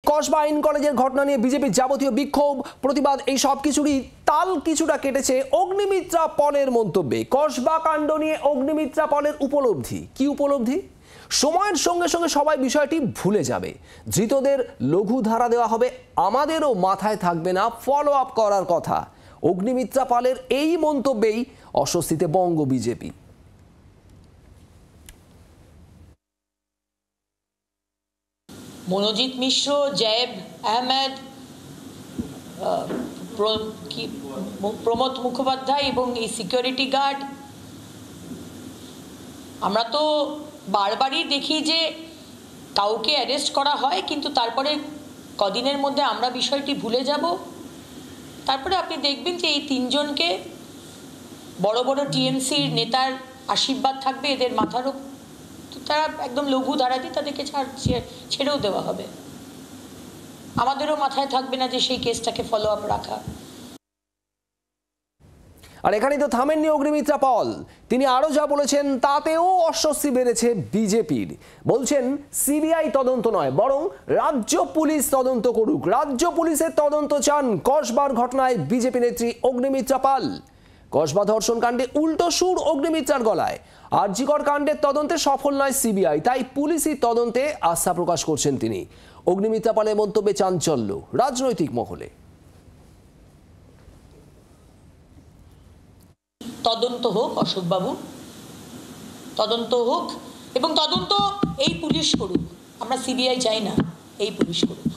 কসবা আইন কলেজের ঘটনা নিয়ে বিজেপির যাবতীয় বিক্ষোভ প্রতিবাদ এই সব কিছুরই তাল কিছুটা কেটেছে অগ্নিমিত্রা পলের মন্তব্যে। কসবা কাণ্ড নিয়ে অগ্নিমিত্রা পলের উপলব্ধি কি উপলব্ধি? সময়ের সঙ্গে সঙ্গে সবাই বিষয়টি ভুলে যাবে, ধৃতদের লঘু ধারা দেওয়া হবে, আমাদেরও মাথায় থাকবে না ফলো আপ করার কথা। অগ্নিমিত্রা পালের এই মন্তব্যেই অস্বস্তিতে বঙ্গ বিজেপি। মনোজিৎ মিশ্র, জয়েব আহমেদ, প্রমোদ মুখোপাধ্যায় এবং এই সিকিউরিটি গার্ড, আমরা তো বারবারই দেখি যে কাউকে অ্যারেস্ট করা হয় কিন্তু তারপরে কদিনের মধ্যে আমরা বিষয়টি ভুলে যাব। তারপরে আপনি দেখবেন যে এই তিনজনকে বড় বড় টিএমসির নেতার আশীর্বাদ থাকবে এদের মাথার উপর, তো তারা একদম লঘু ধারাতেই তাদেরকে ছেড়েও দেওয়া হবে। আমাদেরও মাথায় থাকবে না যে সেই কেসটাকে ফলো আপ রাখা। আর এখানেই তো থামেননি অগ্নিমিত্রা পল, তিনি আরো যা বলেছেন তাতেও অস্বস্তি বেড়েছে বিজেপির। বলছেন সিবিআই তদন্ত নয়, বরং রাজ্য পুলিশ তদন্ত করুক। রাজ্য পুলিশের তদন্ত চান কসবার ঘটনায় বিজেপি নেত্রী অগ্নিমিত্রা পাল। কসবা ধর্ষণ কাণ্ডে উল্টো সুর অগ্নিমিত্রার গলায়। আরজিকর কাণ্ডের তদন্তে সফল নয় সিবিআই, তাই পুলিশি তদন্তে আস্থা প্রকাশ করছেন তিনি। অগ্নিমিত্রা পালের মন্তব্যে চাঞ্চল্য রাজনৈতিক মহলে। তদন্ত হোক অশোকবাবু, তদন্ত হোক এবং তদন্ত এই পুলিশ করুক। আমরা সিবিআই চাই না, এই পুলিশ করুক।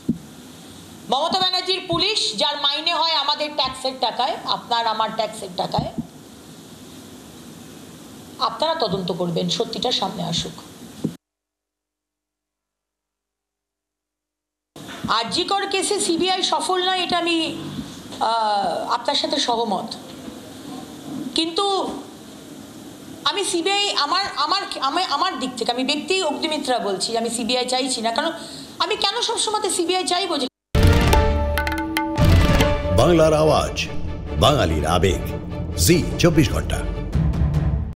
মমতা ব্যানার্জির পুলিশ, যার মাইনে হয় আমাদের ট্যাক্সের টাকায়, আপনার আমার ট্যাক্সের টাকায়, আপনারা তদন্ত করবেন, সত্যিটা সামনে আসুক। আরজিকর কেসে সিবিআই সফল নয়, এটা আমি আপনার সাথে সহমত, কিন্তু আমি সিবিআই আমার দিক থেকে, আমি ব্যক্তি অগ্নিমিত্রা বলছি, আমি সিবিআই চাইছি না। কারণ আমি কেন সবসময় সিবিআই চাইবো? বাংলার আওয়াজ, বাঙালির আবেগ, জি 24 ঘন্টা।